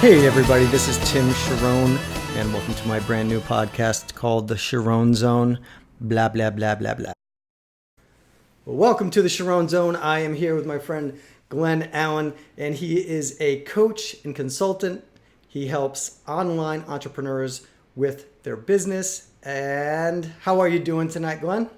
Hey everybody, this is Tim Charron, and welcome to my brand new podcast called The Charron Zone. Blah, blah, blah, blah, blah. Well, welcome to The Charron Zone. I am here with my friend Glenn Allen, and he is a coach and consultant. He helps online entrepreneurs with their business. And how are you doing tonight, Glenn?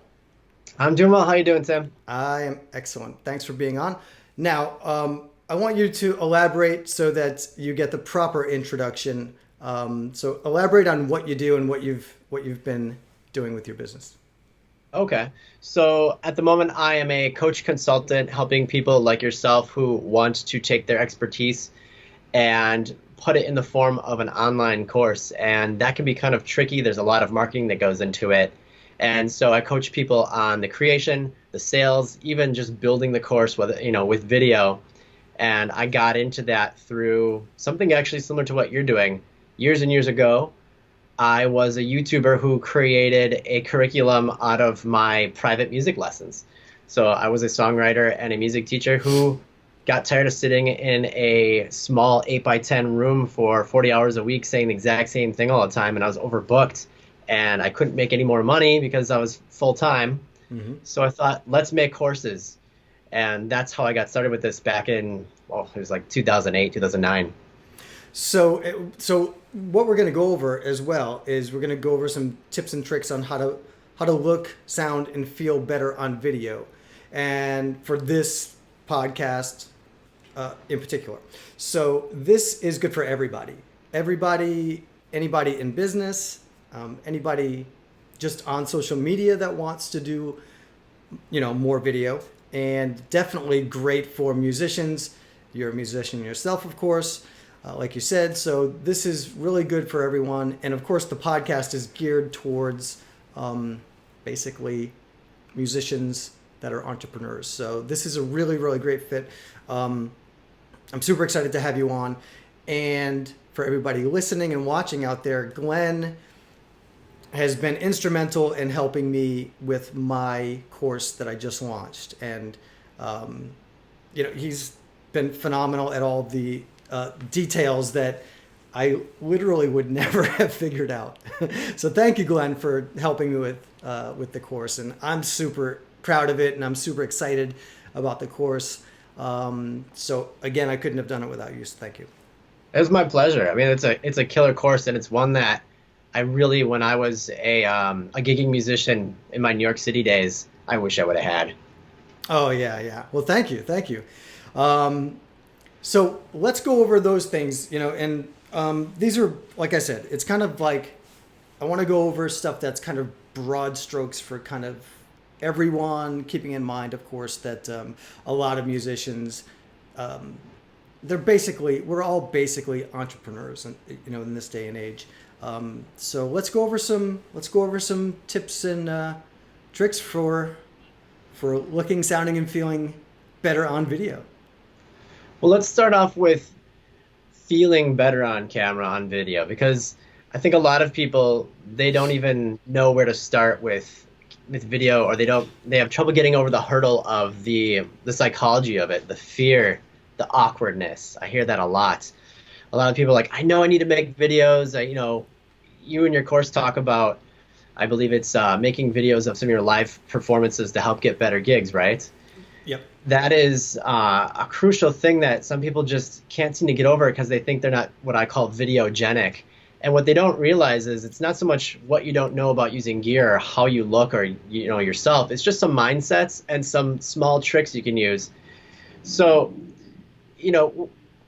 I'm doing well. How you doing, Tim? I am excellent. Thanks for being on. Now, I want you to elaborate so that you get the proper introduction. So elaborate on what you do and what you've been doing with your business. Okay. So at the moment, I am a coach consultant helping people like yourself who want to take their expertise and put it in the form of an online course. And that can be kind of tricky. There's a lot of marketing that goes into it. And so I coach people on the creation, the sales, even just building the course with video. And I got into that through something actually similar to what you're doing. Years and years ago, I was a YouTuber who created a curriculum out of my private music lessons. So I was a songwriter and a music teacher who got tired of sitting in a small 8x10 room for 40 hours a week saying the exact same thing all the time, and I was overbooked. And I couldn't make any more money because I was full-time. Mm-hmm. So I thought, let's make courses. And that's how I got started with this back in, it was like 2008, 2009. So what we're going to go over as well is we're going to go over some tips and tricks on how to look, sound, and feel better on video. And for this podcast in particular. So this is good for everybody. Anybody in business, anybody just on social media that wants to do, more video. And definitely great for musicians. You're a musician yourself, of course, like you said. So this is really good for everyone. And of course, the podcast is geared towards basically musicians that are entrepreneurs. So this is a really, really great fit. I'm super excited to have you on. And for everybody listening and watching out there, Glenn has been instrumental in helping me with my course that I just launched. And, he's been phenomenal at all the details that I literally would never have figured out. So thank you, Glenn, for helping me with the course. And I'm super proud of it, and I'm super excited about the course. So again, I couldn't have done it without you. So thank you. It was my pleasure. I mean, it's a killer course, and it's one that I really, when I was a gigging musician in my New York City days, I wish I would have had. Oh, yeah. Well, thank you. So let's go over those things, and these are, like I said, it's kind of like, I want to go over stuff that's kind of broad strokes for kind of everyone, keeping in mind, of course, that a lot of musicians, we're all basically entrepreneurs, in this day and age. So let's go over some tips and tricks for looking, sounding, and feeling better on video. Well, let's start off with feeling better on camera, on video, because I think a lot of people, they don't even know where to start with video, or they have trouble getting over the hurdle of the psychology of it, the fear, the awkwardness. I hear that a lot. A lot of people are like, I know I need to make videos. You and your course talk about, I believe it's making videos of some of your live performances to help get better gigs, right? Yep. That is a crucial thing that some people just can't seem to get over because they think they're not what I call videogenic. And what they don't realize is it's not so much what you don't know about using gear or how you look or yourself. It's just some mindsets and some small tricks you can use. So,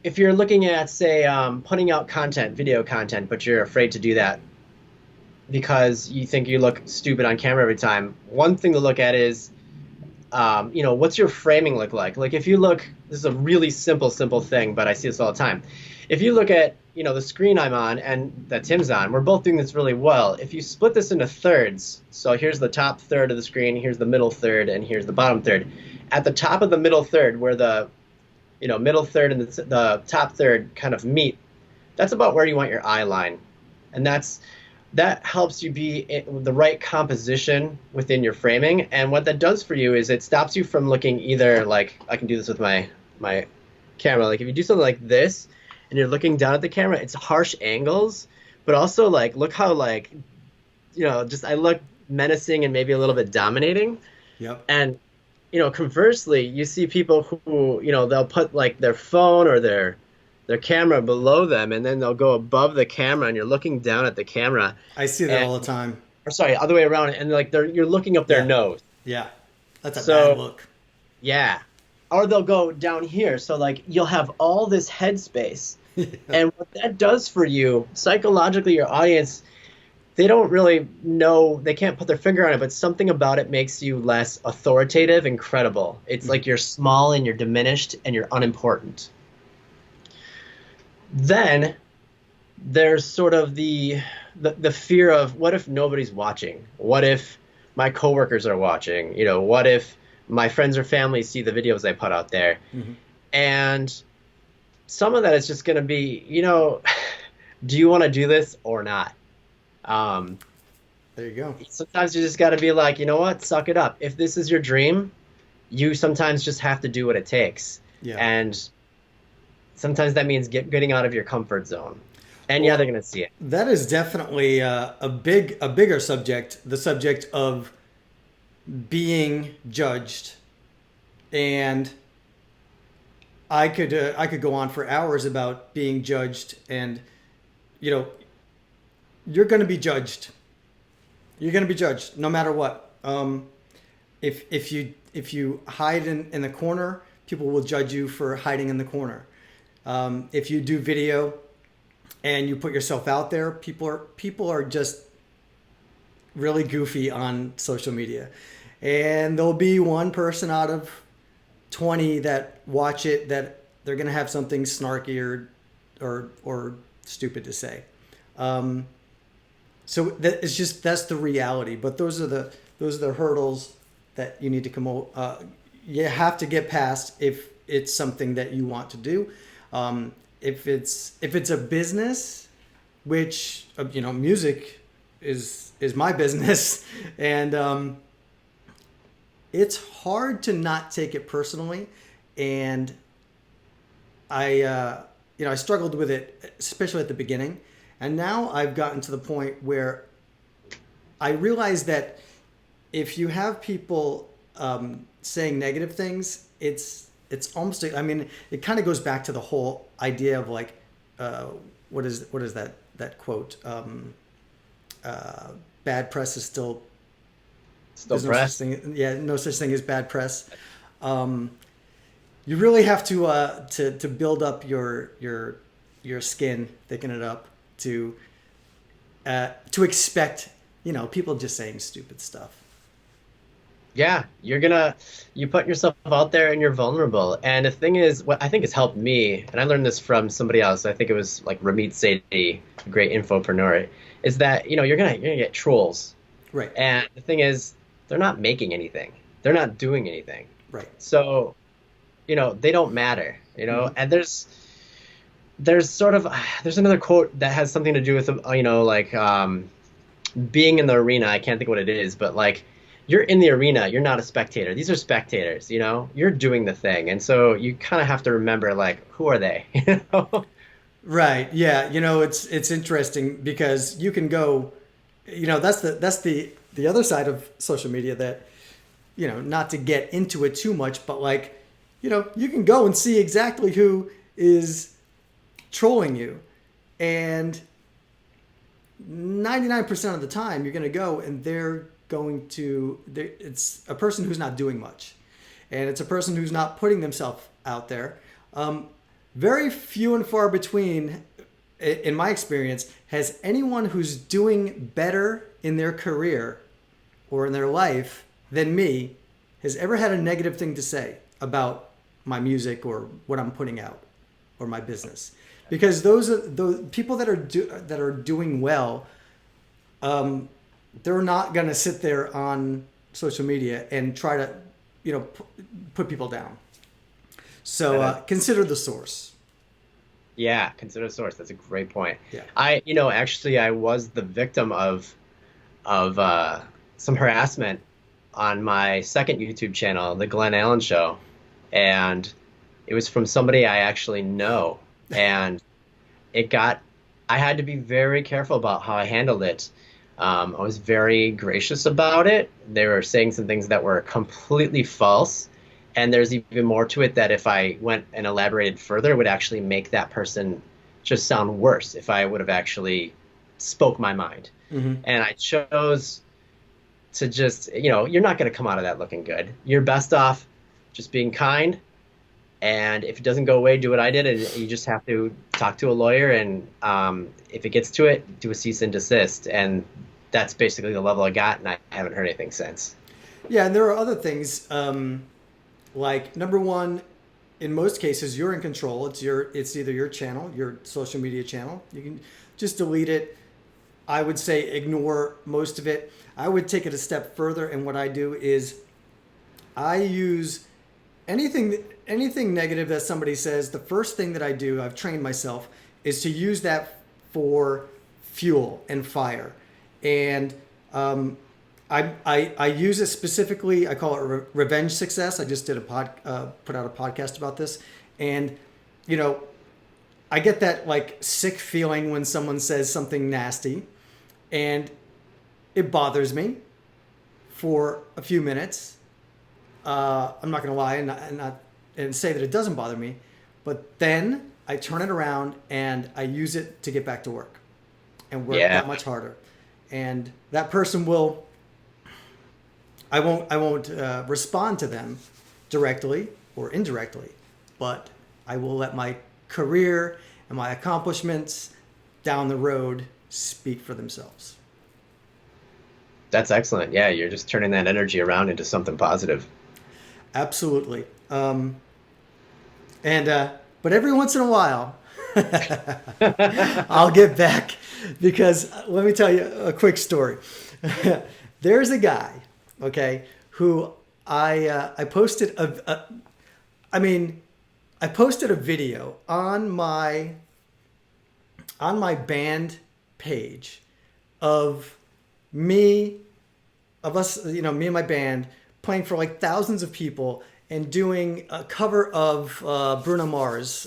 if you're looking at, say, putting out content, video content, but you're afraid to do that because you think you look stupid on camera every time, one thing to look at is, what's your framing look like? Like if you look, this is a really simple thing, but I see this all the time. If you look at, the screen I'm on and that Tim's on, we're both doing this really well. If you split this into thirds, so here's the top third of the screen, here's the middle third, and here's the bottom third. At the top of the middle third, where the middle third and the top third kind of meet, that's about where you want your eye line. And that helps you be in the right composition within your framing. And what that does for you is it stops you from looking either like, I can do this with my camera, like if you do something like this, and you're looking down at the camera, it's harsh angles, but also like look how like just I look menacing and maybe a little bit dominating. Yep. And conversely, you see people who they'll put like their phone or their camera below them, and then they'll go above the camera, and you're looking down at the camera. I see that all the time. Or sorry, other way around, and like you're looking up their nose. Yeah, that's a So bad look. yeah, or they'll go down here, so like you'll have all this headspace, and what that does for you psychologically, your audience, they don't really know, they can't put their finger on it, but something about it makes you less authoritative and credible. It's like you're small and you're diminished and you're unimportant. Then there's sort of the fear of, what if nobody's watching? What if my coworkers are watching? What if my friends or family see the videos I put out there? Mm-hmm. And some of that is just going to be, do you want to do this or not? There you go. Sometimes you just got to be like, you know what, suck it up. If this is your dream, you sometimes just have to do what it takes. Yeah. And sometimes that means getting out of your comfort zone. And they're going to see it. That is definitely a bigger subject, the subject of being judged. And I could go on for hours about being judged, and you're going to be judged. You're going to be judged no matter what. If you hide in the corner, people will judge you for hiding in the corner. If you do video and you put yourself out there, people are just really goofy on social media, and there'll be one person out of 20 that watch it that they're going to have something snarky or stupid to say. So that's the reality. But those are the hurdles that you need to you have to get past if it's something that you want to do. If it's a business, which music is my business, and it's hard to not take it personally, and I struggled with it, especially at the beginning. And now I've gotten to the point where I realize that if you have people saying negative things, it's almost, it kind of goes back to the whole idea of like, what is that quote? Bad press is still press. No such thing as bad press. You really have to build up your skin, thicken it up to expect people just saying stupid stuff. Yeah, you put yourself out there and you're vulnerable. And the thing is, what I think has helped me, and I learned this from somebody else, I think it was like Ramit Sethi, a great infopreneur, is that you're gonna get trolls. Right. And the thing is, they're not making anything. They're not doing anything. Right. So, they don't matter, Mm-hmm. And there's another quote that has something to do with, being in the arena. I can't think what it is, but like, you're in the arena, you're not a spectator. These are spectators, you're doing the thing. And so you kind of have to remember, like, who are they? Right. Yeah. It's interesting because you can go, that's the other side of social media that, not to get into it too much, but like, you can go and see exactly who is trolling you, and 99% of the time you're going to go and it's a person who's not doing much, and it's a person who's not putting themselves out there. Very few and far between, in my experience, has anyone who's doing better in their career or in their life than me has ever had a negative thing to say about my music or what I'm putting out or my business. Because those people that are doing well, they're not going to sit there on social media and try to, put people down. So consider the source. Yeah, consider the source. That's a great point. Yeah. I was the victim of some harassment on my second YouTube channel, The Glenn Allen Show, and it was from somebody I actually know. And I had to be very careful about how I handled it. I was very gracious about it. They were saying some things that were completely false. And there's even more to it that if I went and elaborated further, it would actually make that person just sound worse if I would have actually spoke my mind. Hmm. And I chose to just, you're not going to come out of that looking good. You're best off just being kind. And if it doesn't go away, do what I did. And you just have to talk to a lawyer. And if it gets to it, do a cease and desist. And that's basically the level I got. And I haven't heard anything since. Yeah, and there are other things. Like number one, in most cases, you're in control. It's either your channel, your social media channel. You can just delete it. I would say ignore most of it. I would take it a step further, and what I do is I use anything negative that somebody says. The first thing that I do, I've trained myself, is to use that for fuel and fire, and I use it specifically. I call it revenge success. I just did put out a podcast about this, and I get that like sick feeling when someone says something nasty, and it bothers me for a few minutes. I'm not gonna lie and say that it doesn't bother me, but then I turn it around and I use it to get back to work and work that much harder, and that person will. I won't respond to them directly or indirectly, but I will let my career and my accomplishments down the road speak for themselves. That's excellent. Yeah, you're just turning that energy around into something positive. Absolutely. But every once in a while, I'll get back because let me tell you a quick story. There's a guy, okay, who I posted I posted a video on my band page of us, me and my band playing for like thousands of people and doing a cover of Bruno Mars,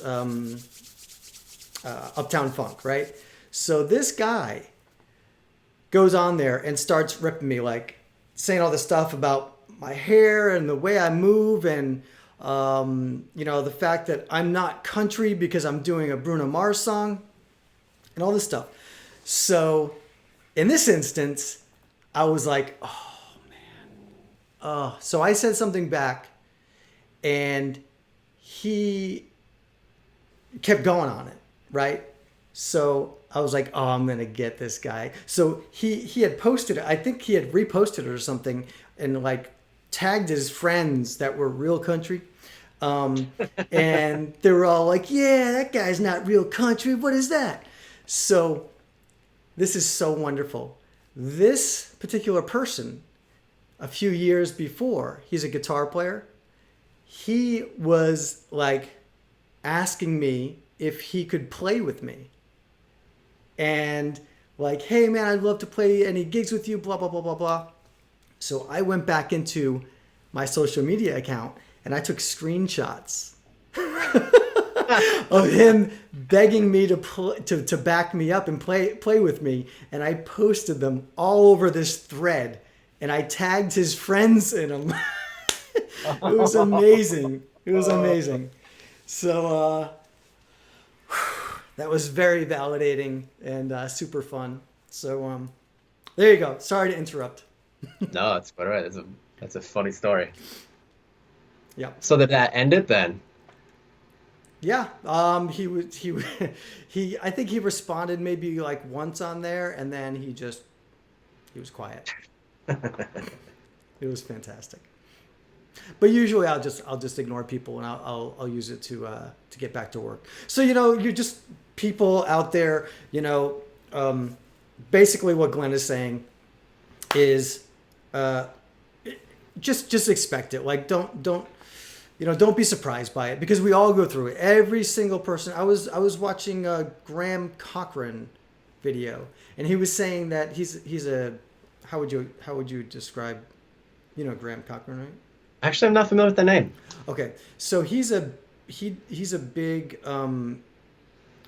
Uptown Funk, right? So this guy goes on there and starts ripping me, like saying all this stuff about my hair and the way I move and, the fact that I'm not country because I'm doing a Bruno Mars song and all this stuff. So in this instance, I was like, oh man. So I said something back and he kept going on it, right? So I was like, oh, I'm going to get this guy. So he had posted it. I think he had reposted it or something and like tagged his friends that were real country. And they were all like, yeah, that guy's not real country. What is that? So this is so wonderful. This particular person, a few years before, he's a guitar player. He was like asking me if he could play with me. And like, hey man, I'd love to play any gigs with you, blah, blah, blah, blah, blah. So I went back into my social media account and I took screenshots of him begging me to back me up and play with me. And I posted them all over this thread and I tagged his friends in them. It was amazing. It was amazing. So that was very validating and super fun. So there you go. Sorry to interrupt. No, it's all right. That's a funny story. Yeah. So did that end it then? Yeah. He I think he responded maybe like once on there and then he was quiet. It was fantastic. But usually I'll just ignore people and I'll use it to get back to work. So you're just people out there, basically what Glenn is saying is just expect it. Like don't be surprised by it because we all go through it. Every single person. I was watching a Graham Cochran video and he was saying that he's a how would you describe Graham Cochran, right? Actually, I'm not familiar with the name. Okay, so he's a big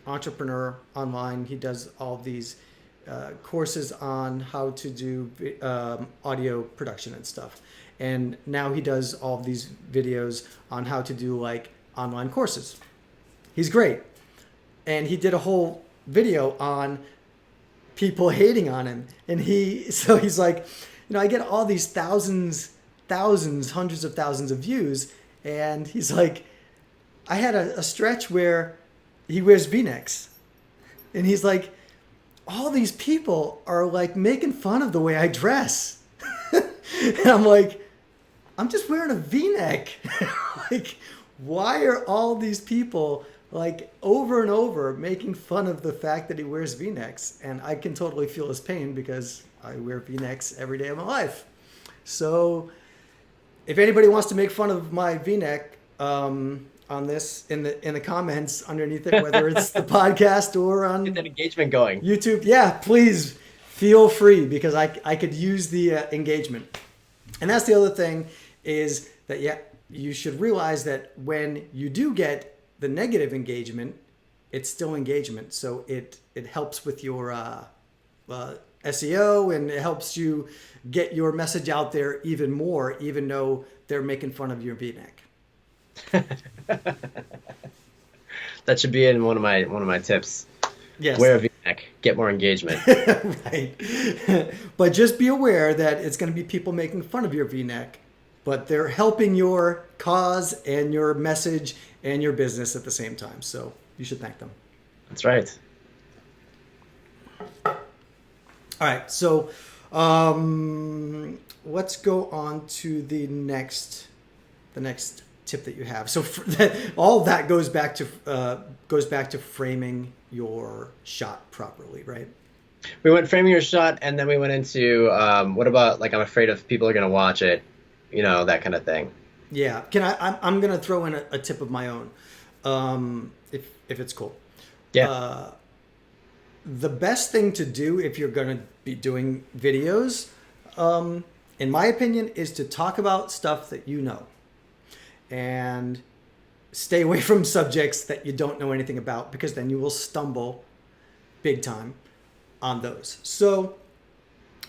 entrepreneur online. He does all of these courses on how to do audio production and stuff. And now he does all of these videos on how to do like online courses. He's great. And he did a whole video on people hating on him. And he's like, I get all these thousands, hundreds of thousands of views. And he's like, I had a stretch where he wears V-necks. And he's like, all these people are like making fun of the way I dress. And I'm like, I'm just wearing a V-neck. Like, why are all these people like over and over making fun of the fact that he wears V-necks? And I can totally feel his pain because I wear V-necks every day of my life. So if anybody wants to make fun of my V-neck on this in the comments underneath it, whether it's the podcast or on Get that engagement going. YouTube, yeah, please feel free, because I could use the engagement. And that's the other thing, is that you should realize that when you do get the negative engagement, it's still engagement. So it helps with your SEO, and it helps you get your message out there even more, even though they're making fun of your V-neck. That should be in one of my tips. Yes. Wear a V-neck, get more engagement. Right. But just be aware that it's going to be people making fun of your V-neck, but they're helping your cause and your message and your business at the same time. So you should thank them. That's right. All right. So let's go on to the next tip that you have. So all of that goes back to framing your shot properly, right? We went framing your shot, and then we went into what about, like, I'm afraid if people are going to watch it, that kind of thing. Yeah. I'm going to throw in a tip of my own, if it's cool. Yeah. The best thing to do if you're going to be doing videos, in my opinion, is to talk about stuff that you know, and stay away from subjects that you don't know anything about, because then you will stumble big time on those. So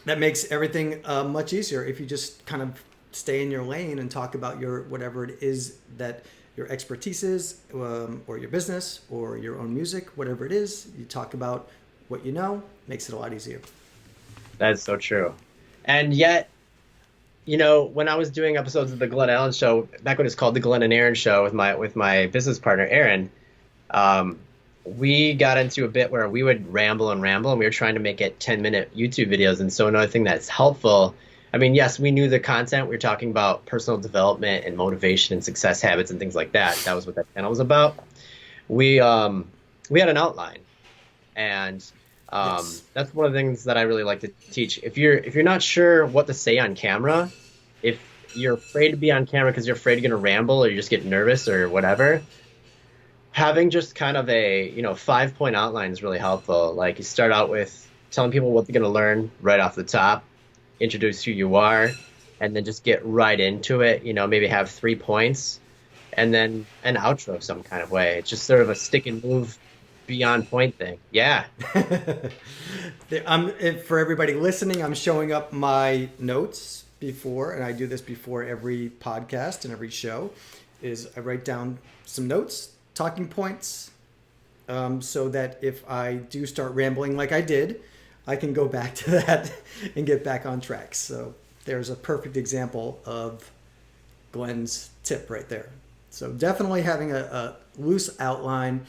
that makes everything much easier if you just kind of stay in your lane and talk about your whatever it is that your expertise is, or your business, or your own music, whatever it is. You talk about what you know, makes it a lot easier. That is so true. And yet, when I was doing episodes of the Glenn Allen Show, back when it was called the Glenn and Aaron Show with my business partner, Aaron, we got into a bit where we would ramble, and we were trying to make it 10-minute YouTube videos. And so another thing that's helpful, I mean, yes, we knew the content. We were talking about personal development and motivation and success habits and things like that. That was what that channel was about. We had an outline, and Yes. that's one of the things that I really like to teach. If you're not sure what to say on camera, if you're afraid to be on camera because you're afraid you're going to ramble, or you just get nervous or whatever, having just kind of a 5-point outline is really helpful. Like, you start out with telling people what they're going to learn right off the top, introduce who you are, and then just get right into it. Maybe have 3 points, and then an outro of some kind of way. It's just sort of a stick and move beyond point thing. Yeah. For everybody listening, I'm showing up my notes before, and I do this before every podcast and every show, is I write down some notes, talking points, so that if I do start rambling like I did, I can go back to that and get back on track. So there's a perfect example of Glenn's tip right there. So definitely having a loose outline.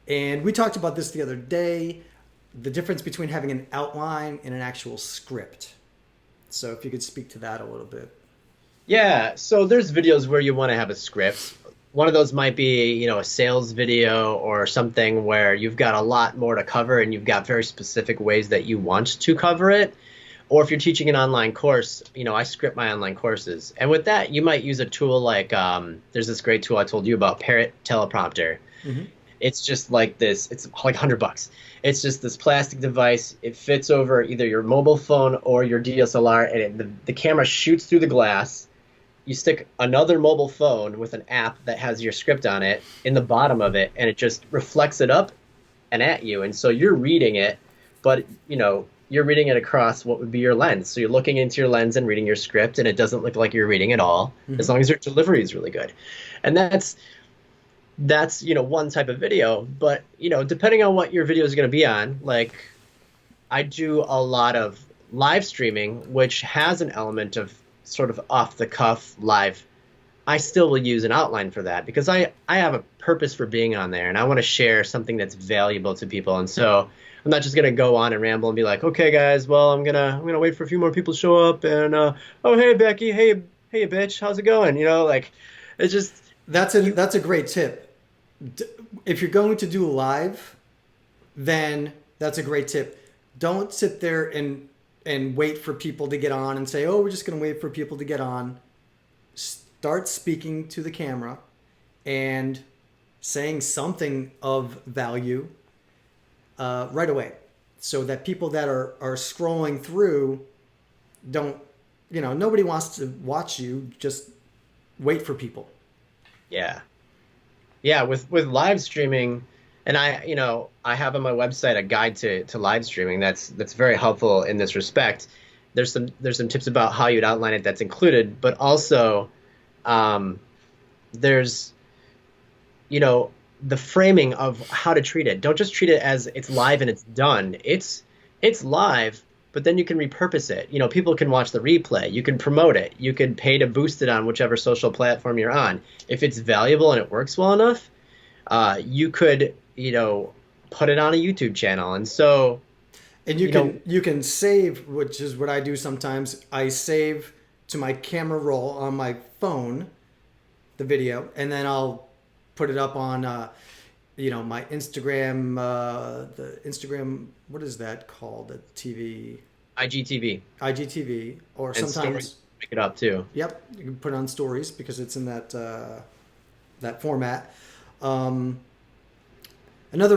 And we talked about this the other day, the difference between having an outline and an actual script. So if you could speak to that a little bit. Yeah, so there's videos where you want to have a script. One of those might be, a sales video or something where you've got a lot more to cover and you've got very specific ways that you want to cover it. Or if you're teaching an online course, I script my online courses. And with that, you might use a tool like, there's this great tool I told you about, Parrot Teleprompter. Mm-hmm. It's just like this. It's like $100. It's just this plastic device. It fits over either your mobile phone or your DSLR, and the camera shoots through the glass. You stick another mobile phone with an app that has your script on it in the bottom of it, and it just reflects it up and at you. And so you're reading it, but you're reading it across what would be your lens. So you're looking into your lens and reading your script, and it doesn't look like you're reading at all, as long as your delivery is really good. And that's one type of video. But depending on what your video is going to be on, like I do a lot of live streaming, which has an element of sort of off the cuff live. I still will use an outline for that because I have a purpose for being on there, and I want to share something that's valuable to people. And so I'm not just gonna go on and ramble and be like, okay guys, well I'm gonna wait for a few more people to show up, and oh hey Becky, hey bitch, how's it going? Like it's just that's a great tip. If you're going to do live, then that's a great tip. Don't sit there and wait for people to get on and say, oh, we're just gonna wait for people to get on. Start speaking to the camera and saying something of value right away, so that people that are scrolling through don't, nobody wants to watch you. Just wait for people. Yeah. With live streaming, and I have on my website a guide to live streaming that's very helpful in this respect. There's some tips about how you'd outline it that's included, but also there's the framing of how to treat it. Don't just treat it as it's live and it's done. It's live, but then you can repurpose it. People can watch the replay. You can promote it. You can pay to boost it on whichever social platform you're on. If it's valuable and it works well enough, you could put it on a YouTube channel. And so you can save, which is what I do sometimes. I save to my camera roll on my phone the video, and then I'll put it up on my Instagram, the Instagram, what is that called, the TV? IGTV, or and sometimes pick it up too. Yep, you can put it on stories because it's in that format. Another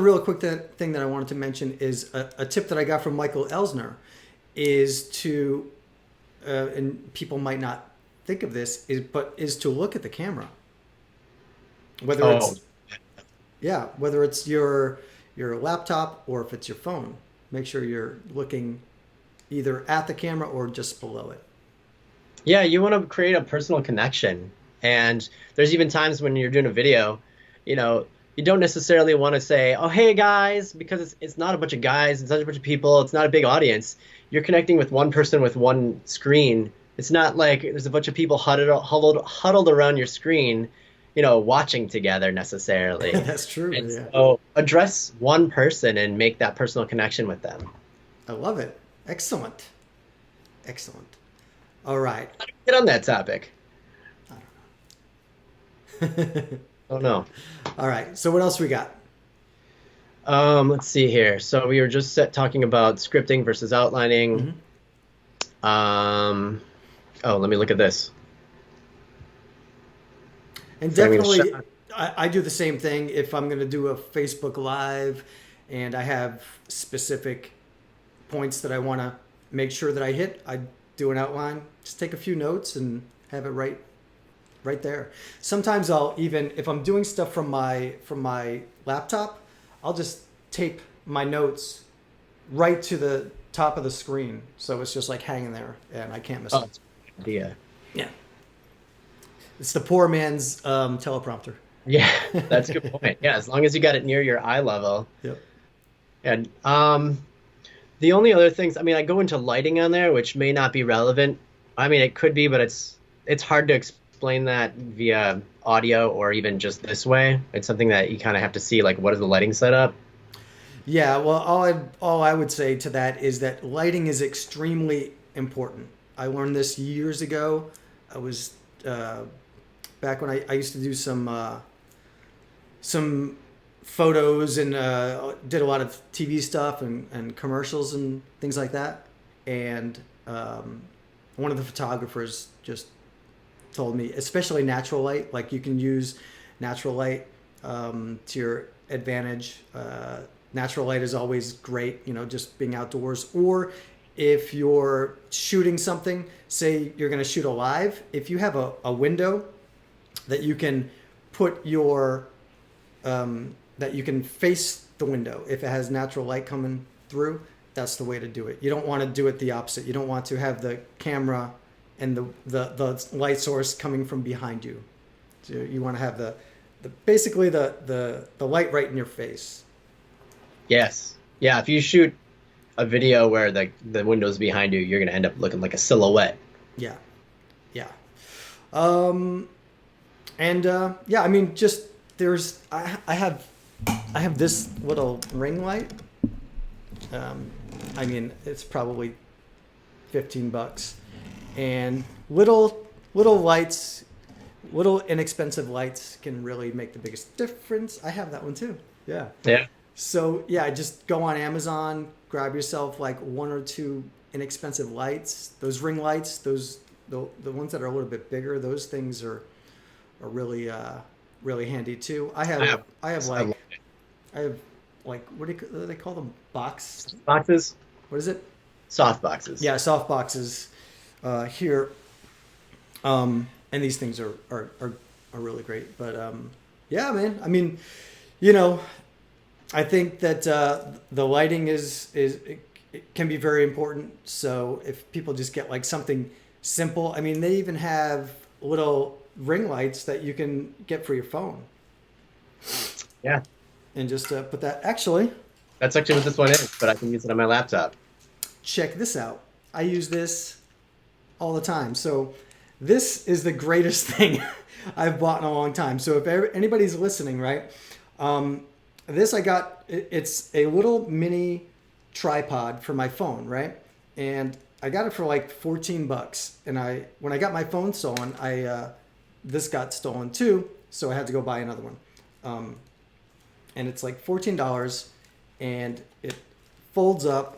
real quick thing that I wanted to mention is a tip that I got from Michael Elsner is to and people might not think of this, is to look at the camera. Whether it's your laptop or if it's your phone, make sure you're looking either at the camera or just below it. Yeah, you want to create a personal connection. And there's even times when you're doing a video, you don't necessarily want to say, oh, hey guys, because it's not a bunch of guys, it's not a bunch of people, it's not a big audience. You're connecting with one person with one screen. It's not like there's a bunch of people huddled around your screen, watching together necessarily. That's true. And yeah. So address one person and make that personal connection with them. I love it. Excellent. All right. How do we get on that topic? I don't know. Oh no. All right. So what else we got? Let's see here. So we were just talking about scripting versus outlining. Mm-hmm. Let me look at this. And definitely, I do the same thing. If I'm going to do a Facebook Live and I have specific points that I want to make sure that I hit, I do an outline, just take a few notes and have it right there. Sometimes I'll even, if I'm doing stuff from my laptop, I'll just tape my notes right to the top of the screen, so it's just like hanging there and I can't miss it. That's a good idea. Yeah. It's the poor man's teleprompter. Yeah, that's a good point. Yeah, as long as you got it near your eye level. Yep. And the only other things, I go into lighting on there, which may not be relevant. It could be, but it's hard to explain that via audio or even just this way. It's something that you kind of have to see, like, what is the lighting setup? Yeah, well, all I would say to that is that lighting is extremely important. I learned this years ago. I was back when I used to do some photos and did a lot of TV stuff and commercials and things like that. And one of the photographers just told me, especially natural light, like you can use natural light to your advantage. Natural light is always great, just being outdoors. Or if you're shooting something, say you're going to shoot a live, if you have a window that you can put your that you can face the window. If it has natural light coming through, that's the way to do it. You don't want to do it the opposite. You don't want to have the camera and the light source coming from behind you. So you want to have basically the light right in your face. Yes. Yeah, if you shoot a video where the window's behind you, you're going to end up looking like a silhouette. Yeah. Yeah. Yeah, I mean, just I have this little ring light. I mean, it's probably $15, and little lights, little inexpensive lights can really make the biggest difference. I have that one too. Yeah. Yeah. So yeah, just go on Amazon, grab yourself like 1 or 2 inexpensive lights. Those ring lights, the ones that are a little bit bigger, those things are really really handy too. I have like what do they call them? Boxes? What is it? Soft boxes. Yeah, soft boxes here. And these things are really great. But yeah, man. I mean, I think that the lighting it can be very important. So if people just get like something simple, I mean, they even have little ring lights that you can get for your phone. Yeah. And just put that. Actually, that's actually what this one is, but I can use it on my laptop. Check this out. I use this all the time. So this is the greatest thing I've bought in a long time. So if anybody's listening, right? This I got. It's a little mini tripod for my phone, right? And I got it for like $14. And when I got my phone stolen, this got stolen too. So I had to go buy another one. And it's like $14, and it folds up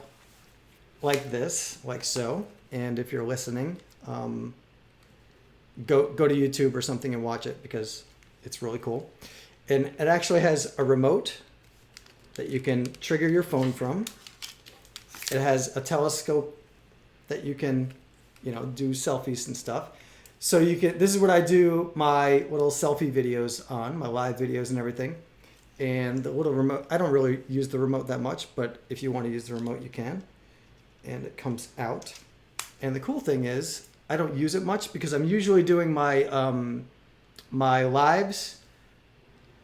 like this, like so. And if you're listening, go to YouTube or something and watch it, because it's really cool. And it actually has a remote that you can trigger your phone from. It has a telescope that you can, do selfies and stuff. So this is what I do my little selfie videos on, my live videos and everything. And the little remote, I don't really use the remote that much, but if you want to use the remote, you can. And it comes out. And the cool thing is, I don't use it much because I'm usually doing my my lives.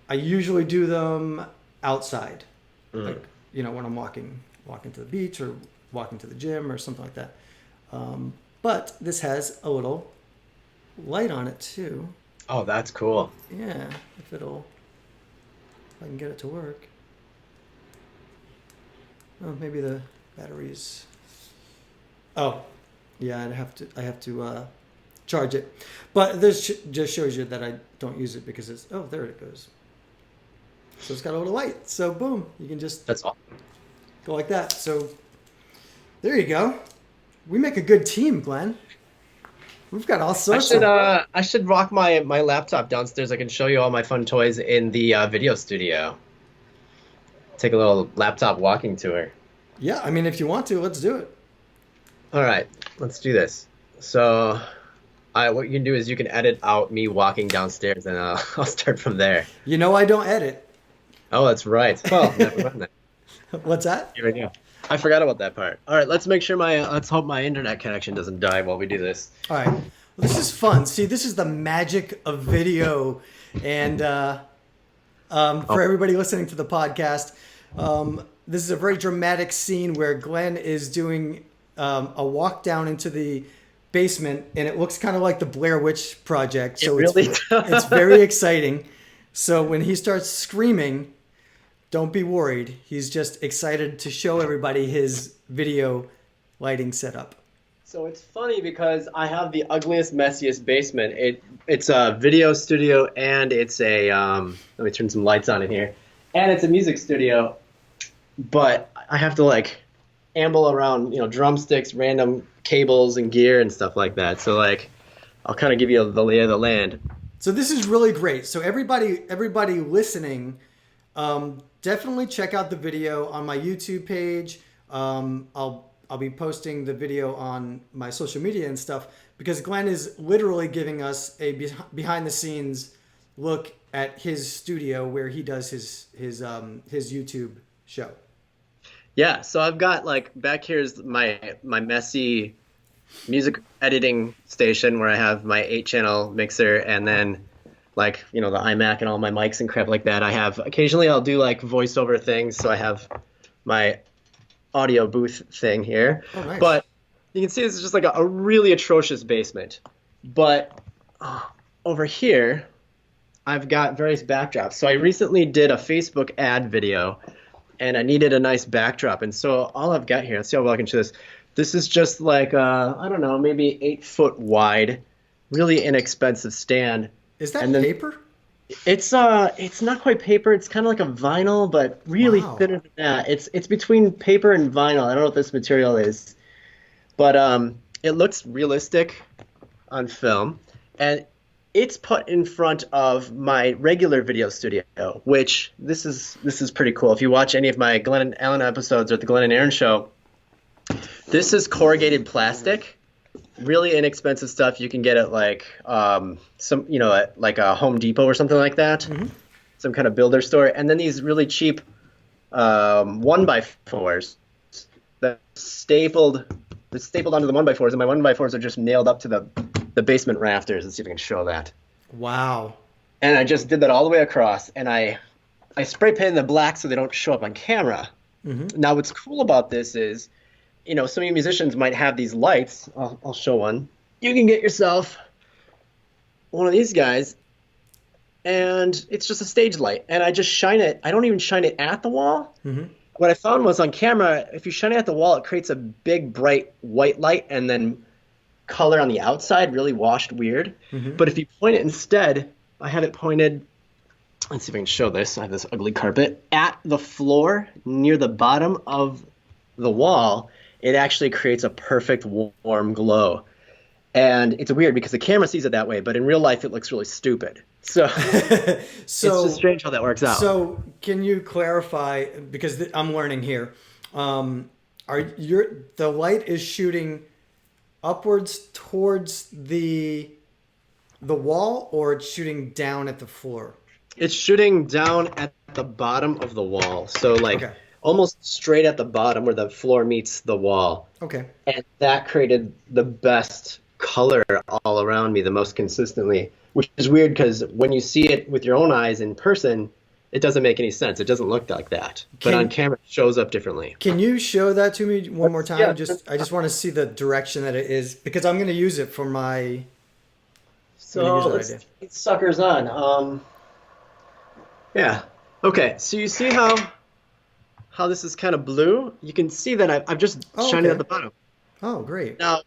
I usually do them outside, like when I'm walking to the beach or walking to the gym or something like that. But this has a little light on it too. Oh, that's cool. Yeah, if I can get it to work. Oh, maybe the batteries. Oh, yeah, I have to charge it. But this just shows you that I don't use it because there it goes. So it's got a little light. So boom, you can just That's awesome. Go like that. So there you go. We make a good team, Glenn. We've got all sorts I should rock my laptop downstairs. I can show you all my fun toys in the video studio. Take a little laptop walking tour. Yeah, I mean, if you want to, let's do it. All right, let's do this. So, what you can do is you can edit out me walking downstairs, and I'll start from there. I don't edit. Oh, that's right. Well, never mind that. What's that? Here we go. I forgot about that part. All right, let's make sure let's hope my internet connection doesn't die while we do this. All right. Well, this is fun. See, this is the magic of video. And for everybody listening to the podcast, this is a very dramatic scene where Glenn is doing a walk down into the basement, and it looks kind of like the Blair Witch Project. So it's very exciting. So when he starts screaming, don't be worried. He's just excited to show everybody his video lighting setup. So it's funny because I have the ugliest, messiest basement. It's a video studio, and it's a let me turn some lights on in here, and it's a music studio. But I have to amble around, drumsticks, random cables and gear and stuff like that. So I'll kind of give you the lay of the land. So this is really great. So everybody listening, definitely check out the video on my YouTube page. I'll be posting the video on my social media and stuff, because Glenn is literally giving us a behind the scenes look at his studio where he does his YouTube show. Yeah, so I've got like back here's my messy music editing station where I have my 8-channel mixer, and then like, you know, the iMac and all my mics and crap like that. I have occasionally I'll do like voiceover things, so I have my audio booth thing here. Oh, nice. But you can see this is just like a really atrocious basement. But over here, I've got various backdrops. So I recently did a Facebook ad video, and I needed a nice backdrop. And so all I've got here, let's see how well I can show this. This is just like, I don't know, maybe 8 foot wide, really inexpensive stand. Is that And then paper? it's not quite paper. It's kind of like a vinyl, but really Wow. thinner than that. It's between paper and vinyl. I don't know what this material is, but it looks realistic on film, and it's put in front of my regular video studio, which this is pretty cool. If you watch any of my Glenn and Ellen episodes or the Glenn and Aaron show, this is corrugated plastic. Really inexpensive stuff you can get at like some, you know, at like a Home Depot or something like that, some kind of builder store. And then these really cheap 1x4s that stapled onto the 1x4s, and my 1x4s are just nailed up to the basement rafters. Let's see if I can show that. Wow. And I just did that all the way across, and I spray painted the black so they don't show up on camera. Now what's cool about this is, you know, some of you musicians might have these lights. I'll show one. You can get yourself one of these guys, and it's just a stage light. And I just shine it. I don't even shine it at the wall. What I found was on camera, if you shine it at the wall, it creates a big, bright white light, and then color on the outside, really washed weird. But if you point it instead, I have it pointed, let's see if I can show this. I have this ugly carpet. At the floor, near the bottom of the wall, it actually creates a perfect warm glow. And it's weird because the camera sees it that way, but in real life it looks really stupid. So it's just strange how that works out. So can you clarify, because I'm learning here, the light is shooting upwards towards the wall, or it's shooting down at the floor? It's shooting down at the bottom of the wall. So like almost straight at the bottom where the floor meets the wall. Okay. And that created the best color all around me the most consistently, which is weird because when you see it with your own eyes in person, it doesn't make any sense. It doesn't look like that. But on camera, it shows up differently. Can you show that to me one more time? Yeah. I just want to see the direction that it is, because I'm going to use it for my... So let's get these suckers on. Yeah. Okay. So you see how this is kind of blue? You can see that I've just shined it at the bottom. Oh, great. Now,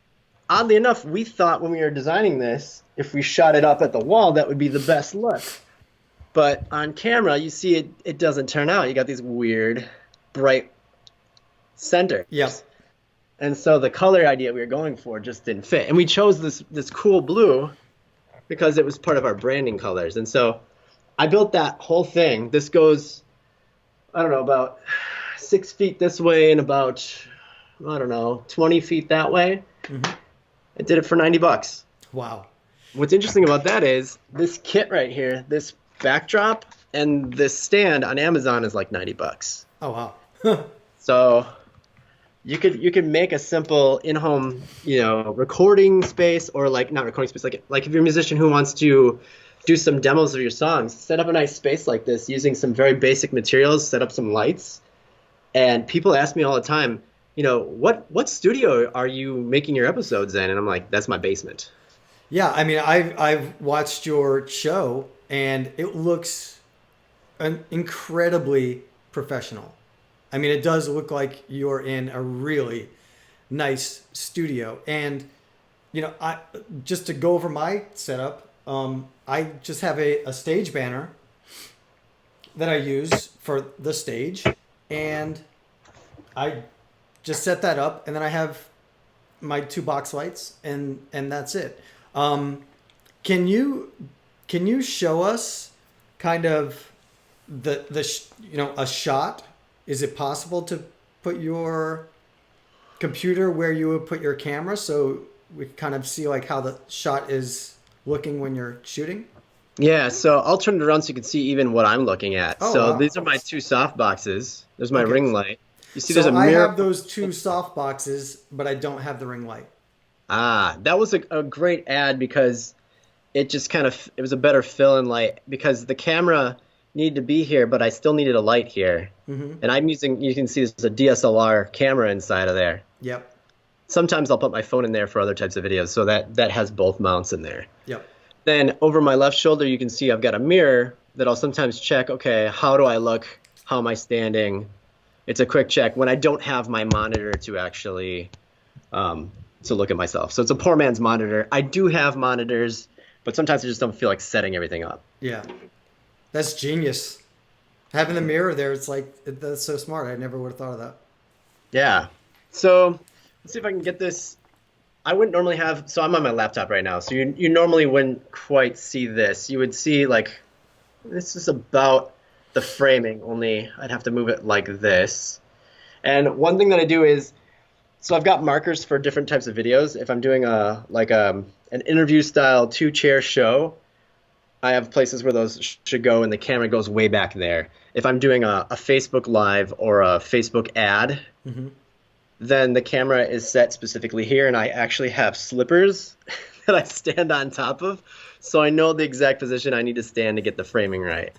oddly enough, we thought when we were designing this, if we shot it up at the wall, that would be the best look. But on camera, you see it doesn't turn out. You got these weird, bright centers. Yes. And so the color idea we were going for just didn't fit. And we chose this cool blue because it was part of our branding colors. And so I built that whole thing. This goes, I don't know, about 6 feet this way and about, I don't know, 20 feet that way. I did it for $90. Wow. What's interesting about that is this kit right here, this backdrop and this stand on Amazon is like $90. Oh, wow. So you could make a simple in-home, recording space, or like not recording space, like if you're a musician who wants to do some demos of your songs, set up a nice space like this using some very basic materials, set up some lights. And people ask me all the time, what studio are you making your episodes in? And I'm like, that's my basement. Yeah, I mean, I've watched your show, and it looks incredibly professional. I mean, it does look like you're in a really nice studio. And, I just to go over my setup, I just have a stage banner that I use for the stage, and I just set that up, and then I have my 2 box lights, and that's it. Can you show us kind of a shot? Is it possible to put your computer where you would put your camera, so we kind of see like how the shot is looking when you're shooting? Yeah, so I'll turn it around so you can see even what I'm looking at. Oh So wow. these are my two soft boxes. There's my Okay. ring light. You see there's So a I mirror. have those two soft boxes, but I don't have the ring light. Ah, that was a great ad because it just kind of it was a better fill-in light because the camera needed to be here, but I still needed a light here. Mm-hmm. And I'm using, you can see there's a DSLR camera inside of there. Yep. Sometimes I'll put my phone in there for other types of videos, so that has both mounts in there. Yep. Then over my left shoulder, you can see I've got a mirror that I'll sometimes check, okay, how do I look? How am I standing? It's a quick check when I don't have my monitor to actually to look at myself. So it's a poor man's monitor. I do have monitors, but sometimes I just don't feel like setting everything up. Yeah. That's genius. Having the mirror there, it's like that's so smart. I never would have thought of that. Yeah. So let's see if I can get this. I wouldn't normally have, so I'm on my laptop right now, so you normally wouldn't quite see this. You would see like, this is about the framing, only I'd have to move it like this. And one thing that I do is, so I've got markers for different types of videos. If I'm doing an interview style 2-chair show, I have places where those should go and the camera goes way back there. If I'm doing a Facebook Live or a Facebook ad, Mm-hmm. then the camera is set specifically here, and I actually have slippers that I stand on top of, so I know the exact position I need to stand to get the framing right.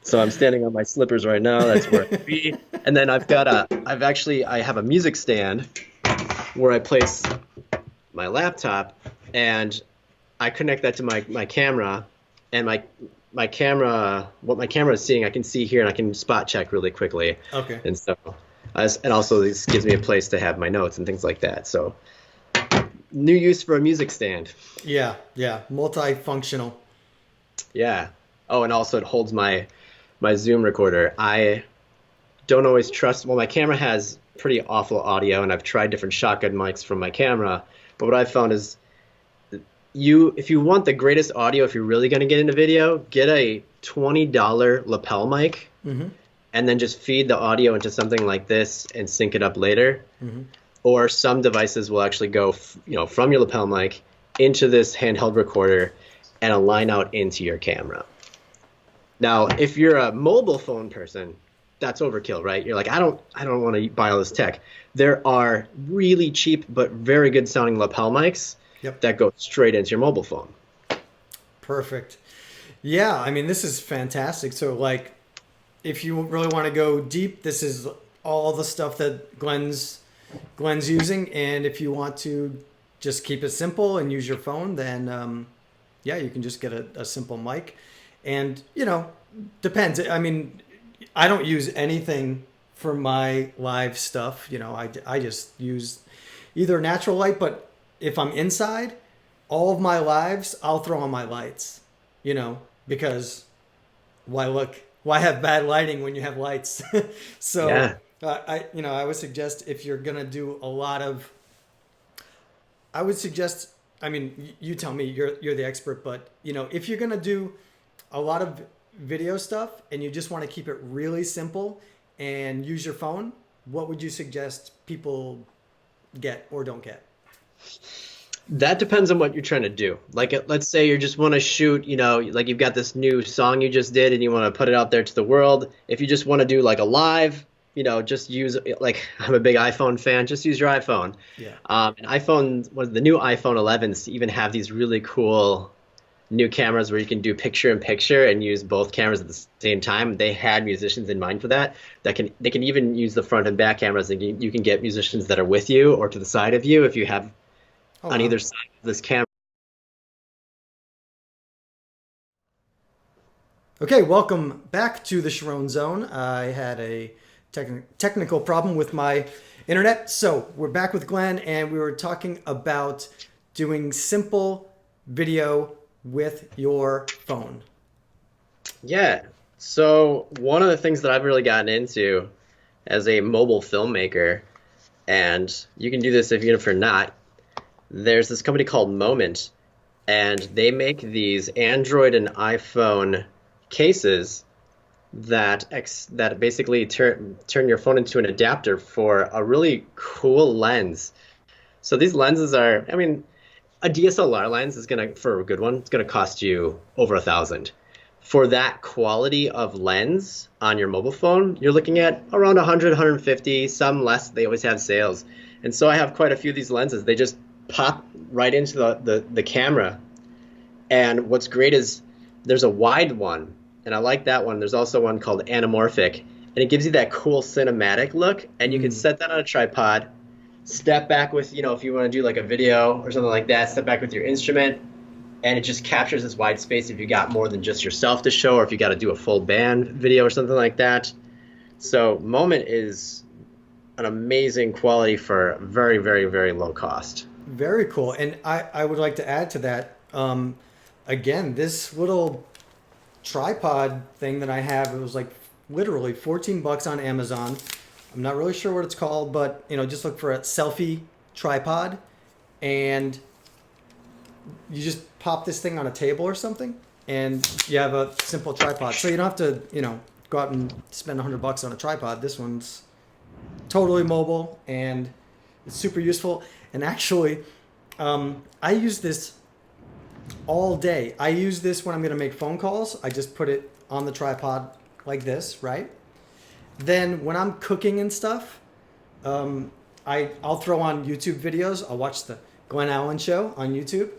So I'm standing on my slippers right now. That's where I be. And then I have a music stand where I place my laptop, and I connect that to my camera, and my camera, what my camera is seeing, I can see here, and I can spot check really quickly. Okay. And so, and also this gives me a place to have my notes and things like that. So, new use for a music stand. Yeah. Yeah. Multifunctional. Yeah. Oh, and also it holds my Zoom recorder. I don't always trust. Well, my camera has pretty awful audio, and I've tried different shotgun mics from my camera. But what I've found is, if you want the greatest audio, if you're really going to get into video, get a $20 lapel mic, Mm-hmm. and then just feed the audio into something like this and sync it up later. Mm-hmm. Or some devices will actually go, from your lapel mic into this handheld recorder and align out into your camera. Now, if you're a mobile phone person, that's overkill, right? You're like, I don't want to buy all this tech. There are really cheap but very good sounding lapel mics that go straight into your mobile phone. Perfect. Yeah, I mean, this is fantastic. So, like, if you really want to go deep, this is all the stuff that Glenn's using. And if you want to just keep it simple and use your phone, then yeah, you can just get a simple mic. And, depends. I mean, I don't use anything for my live stuff. I just use either natural light, but if I'm inside, all of my lives, I'll throw on my lights, because why have bad lighting when you have lights? So yeah. I would suggest if you're going to do a lot of, I mean, you tell me, you're the expert, but if you're going to do a lot of video stuff and you just want to keep it really simple and use your phone, what would you suggest people get or don't get? That depends on what you're trying to do. Like, let's say you just want to shoot, like you've got this new song you just did and you want to put it out there to the world. If you just want to do like a live, just use, like, I'm a big iPhone fan, just use your iPhone. Yeah. And the new iPhone 11s even have these really cool new cameras where you can do picture in picture and use both cameras at the same time. They had musicians in mind for that. They can even use the front and back cameras, and you can get musicians that are with you or to the side of you if you have on either side of this camera. Okay, welcome back to the Charron Zone. I had a technical problem with my internet, so we're back with Glenn, and we were talking about doing simple video with your phone. Yeah. So one of the things that I've really gotten into as a mobile filmmaker, and you can do this even if you're not, there's this company called Moment, and they make these Android and iPhone cases that basically turn your phone into an adapter for a really cool lens. So these lenses are, I mean, A DSLR lens is gonna, for a good one, it's gonna cost you over 1,000. For that quality of lens on your mobile phone, you're looking at around 100, 150, some less. They always have sales. And so I have quite a few of these lenses. They just pop right into the camera. And what's great is there's a wide one, and I like that one. There's also one called anamorphic, and it gives you that cool cinematic look. And you can set that on a tripod, step back with, if you want to do like a video or something like that, step back with your instrument, and it just captures this wide space if you got more than just yourself to show, or if you got to do a full band video or something like that. So Moment is an amazing quality for very, very, very low cost. Very cool. And I would like to add to that, again, this little tripod thing that I have, it was like literally $14 on Amazon. I'm not really sure what it's called, but just look for a Selfie Tripod, and you just pop this thing on a table or something, and you have a simple tripod. So you don't have to, go out and spend $100 on a tripod. This one's totally mobile and it's super useful. And actually, I use this all day. I use this when I'm going to make phone calls. I just put it on the tripod like this, right? Then when I'm cooking and stuff, I'll throw on YouTube videos. I'll watch the Glenn Allen show on YouTube,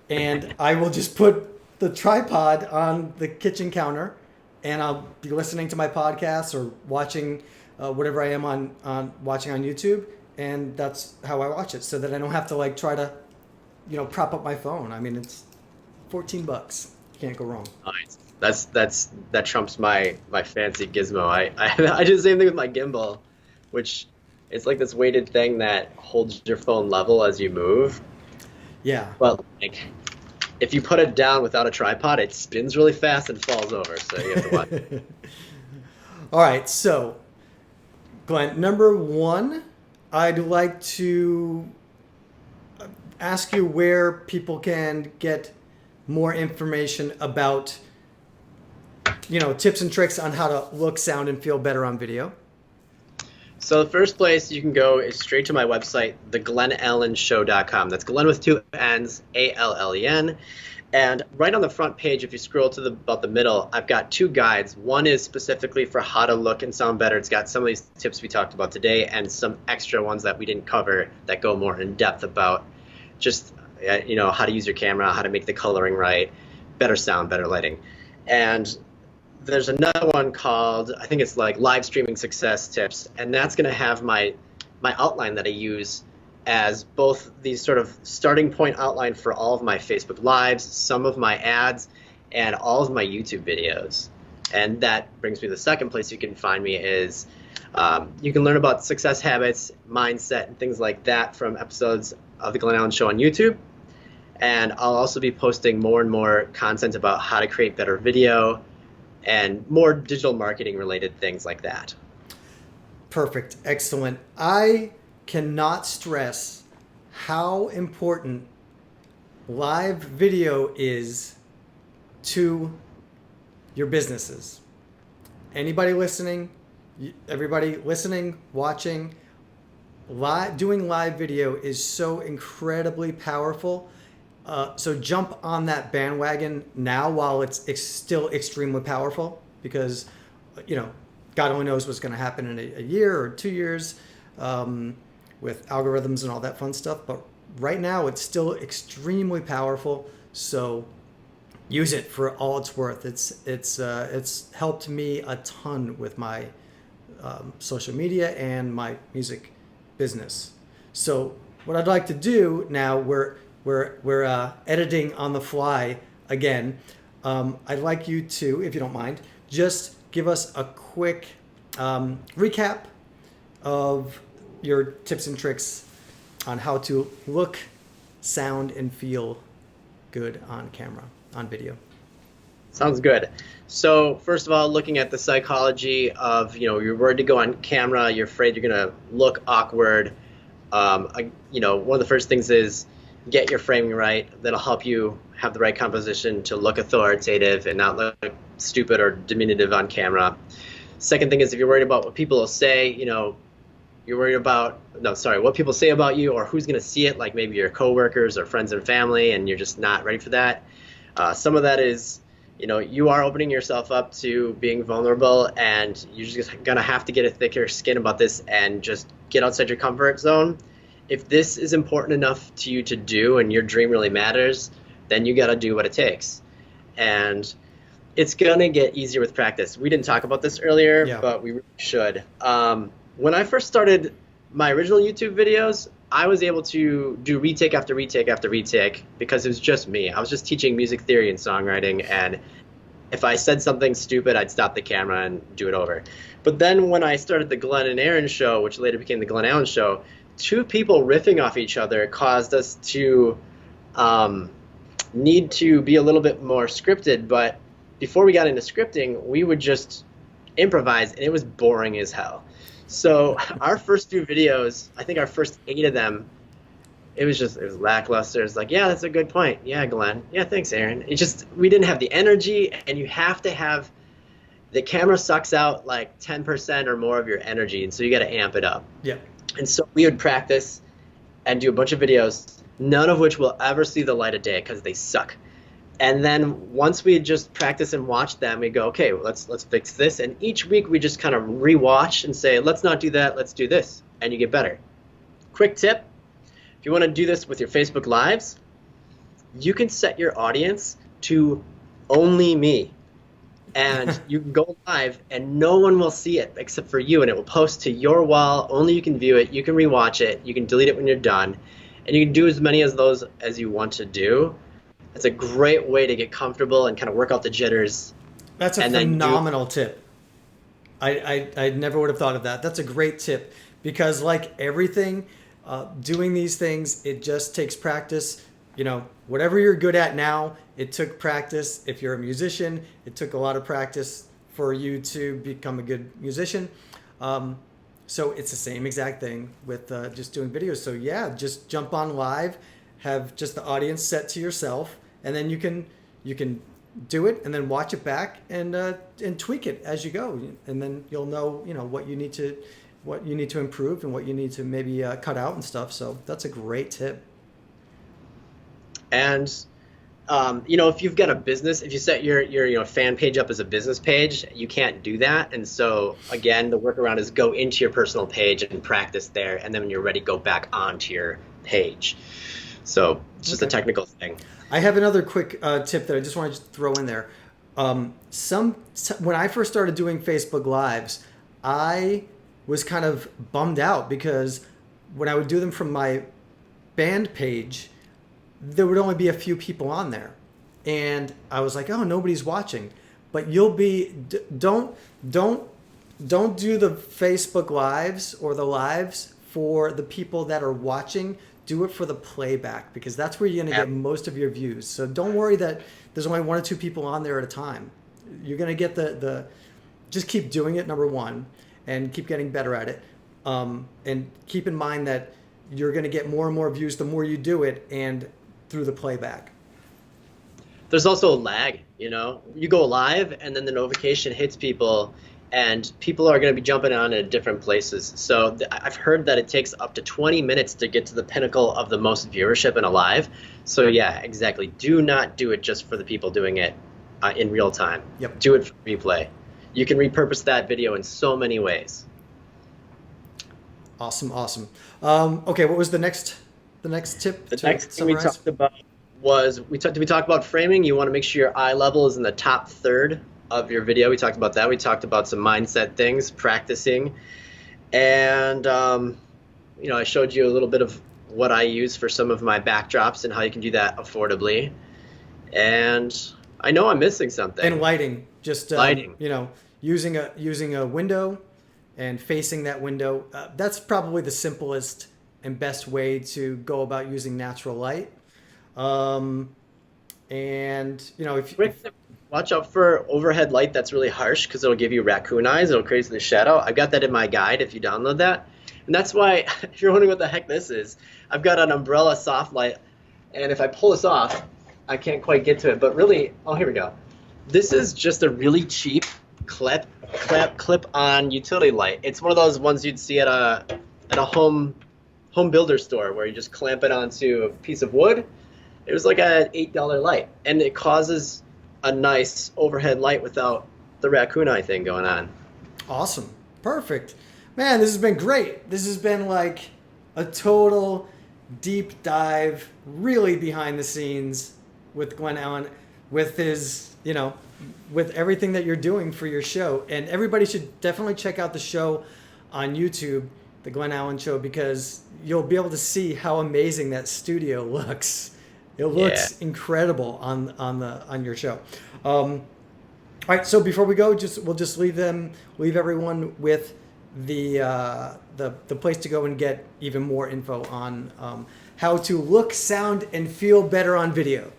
and I will just put the tripod on the kitchen counter, and I'll be listening to my podcasts or watching whatever I am on watching on YouTube, and that's how I watch it, so that I don't have to like try to, prop up my phone. I mean, it's $14. You can't go wrong. Nice. That trumps my fancy gizmo. I do the same thing with my gimbal, which it's like this weighted thing that holds your phone level as you move. Yeah. But like, if you put it down without a tripod, it spins really fast and falls over. So you have to watch it. All right. So, Glenn, number one, I'd like to ask you where people can get more information about, tips and tricks on how to look, sound, and feel better on video. So the first place you can go is straight to my website, theglenallenshow.com. That's Glenn with two N's, Allen. And right on the front page, if you scroll to about the middle, I've got two guides. One is specifically for how to look and sound better. It's got some of these tips we talked about today and some extra ones that we didn't cover that go more in depth about just, how to use your camera, how to make the coloring right, better sound, better lighting. And there's another one called, I think it's like live streaming success tips, and that's going to have my outline that I use as both the sort of starting point outline for all of my Facebook Lives, some of my ads, and all of my YouTube videos. And that brings me to the second place you can find me is you can learn about success habits, mindset, and things like that from episodes of The Glenn Allen Show on YouTube. And I'll also be posting more and more content about how to create better video and more digital marketing related things like that. Perfect. Excellent. I cannot stress how important live video is to your businesses. Anybody listening, everybody listening, watching, doing live video is so incredibly powerful. So jump on that bandwagon now while it's still extremely powerful, because, God only knows what's going to happen in a year or 2 years with algorithms and all that fun stuff. But right now it's still extremely powerful. So use it for all it's worth. It's helped me a ton with my social media and my music business. So what I'd like to do now, we're editing on the fly again. I'd like you to, if you don't mind, just give us a quick recap of your tips and tricks on how to look, sound, and feel good on camera, on video. Sounds good. So first of all, looking at the psychology of, you're worried to go on camera, you're afraid you're going to look awkward. One of the first things is get your framing right. That'll help you have the right composition to look authoritative and not look stupid or diminutive on camera. Second thing is, if you're worried about what people will say, You're worried about, no, sorry, what people say about you or who's going to see it, like maybe your coworkers or friends and family, and you're just not ready for that. Some of that is, you are opening yourself up to being vulnerable, and you're just going to have to get a thicker skin about this and just get outside your comfort zone. If this is important enough to you to do and your dream really matters, then you got to do what it takes. And it's going to get easier with practice. We didn't talk about this earlier, Yeah. but we really should. When I first started my original YouTube videos, I was able to do retake after retake after retake because it was just me. I was just teaching music theory and songwriting, and if I said something stupid, I'd stop the camera and do it over. But then when I started the Glenn and Aaron show, which later became the Glenn Allen show, two people riffing off each other caused us to need to be a little bit more scripted. But before we got into scripting, we would just improvise, and it was boring as hell. So our first few videos, I think our first 8 of them, it was lackluster. It's like, yeah, that's a good point. Yeah, Glenn. Yeah, thanks, Aaron. We didn't have the energy, and you have to have, the camera sucks out like 10% or more of your energy, and so you got to amp it up. Yeah. And so we would practice and do a bunch of videos, none of which will ever see the light of day because they suck. And then once we just practice and watch them, we go, okay, well, let's fix this. And each week we just kind of rewatch and say, let's not do that, let's do this. And you get better. Quick tip, if you want to do this with your Facebook Lives, you can set your audience to only me. And you can go live and no one will see it except for you, and it will post to your wall. Only you can view it. You can rewatch it. You can delete it when you're done. And you can do as many of those as you want to do. It's a great way to get comfortable and kind of work out the jitters. That's a phenomenal tip. I never would have thought of that. That's a great tip because, like everything, doing these things, it just takes practice. Whatever you're good at now, it took practice. If you're a musician, it took a lot of practice for you to become a good musician. So it's the same exact thing with just doing videos. So yeah, just jump on live, have just the audience set to yourself, and then you can do it and then watch it back and tweak it as you go, and then you'll know what you need to improve and what you need to maybe cut out and stuff. So that's a great tip. And if you've got a business, if you set your fan page up as a business page, you can't do that. And so again, the workaround is go into your personal page and practice there, and then when you're ready, go back onto your page. So it's just a technical thing. I have another quick tip that I just wanted to throw in there. When I first started doing Facebook Lives, I was kind of bummed out because when I would do them from my band page, there would only be a few people on there. And I was like, oh, nobody's watching. But don't do the Facebook Lives or the lives for the people that are watching. Do it for the playback because that's where you're going to get most of your views. So don't worry that there's only 1 or 2 people on there at a time. You're going to get just keep doing it, number one, and keep getting better at it. And keep in mind that you're going to get more and more views the more you do it and through the playback. There's also a lag, you go live and then the notification hits people, and people are going to be jumping on at different places. So I've heard that it takes up to 20 minutes to get to the pinnacle of the most viewership in a live. So yeah, exactly. Do not do it just for the people doing it in real time. Yep. Do it for replay. You can repurpose that video in so many ways. Awesome. Okay, what was the next tip? The next thing we talked about was we talked about framing. You want to make sure your eye level is in the top third of your video. We talked about that. We talked about some mindset things, practicing, and I showed you a little bit of what I use for some of my backdrops and how you can do that affordably. And I know I'm missing something. And lighting, just lighting. Using a window and facing that window. That's probably the simplest and best way to go about using natural light. Watch out for overhead light that's really harsh because it'll give you raccoon eyes. It'll create the shadow. I've got that in my guide if you download that. And that's why, if you're wondering what the heck this is, I've got an umbrella soft light. And if I pull this off, I can't quite get to it. But really, here we go. This is just a really cheap clip-on utility light. It's one of those ones you'd see at a at a home builder store where you just clamp it onto a piece of wood. It was like an $8 light, and it causes a nice overhead light without the raccoon eye thing going on. Awesome. Perfect. Man, this has been great. This has been like a total deep dive, really behind the scenes with Glenn Allen, with his, with everything that you're doing for your show. And everybody should definitely check out the show on YouTube, The Glenn Allen Show, because you'll be able to see how amazing that studio looks. It looks incredible on your show. All right, so before we go, we'll just leave everyone with the place to go and get even more info on how to look, sound, and feel better on video.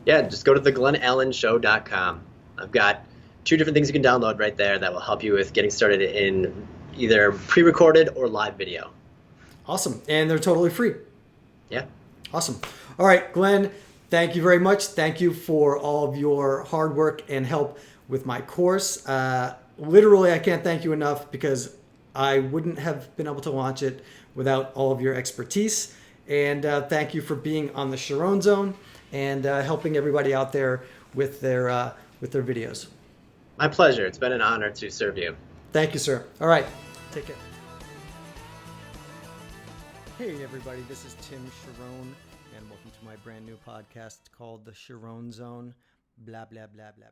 Yeah, just go to theglennallenshow.com. I've got 2 different things you can download right there that will help you with getting started in either pre-recorded or live video. Awesome, and they're totally free. Yeah. Awesome. All right, Glenn, thank you very much. Thank you for all of your hard work and help with my course. Literally, I can't thank you enough because I wouldn't have been able to launch it without all of your expertise. And thank you for being on the Charron Zone and helping everybody out there with their videos. My pleasure. It's been an honor to serve you. Thank you, sir. All right, take care. Hey, everybody, this is Tim Charron, and welcome to my brand new podcast called The Charron Zone. Blah, blah, blah, blah, blah.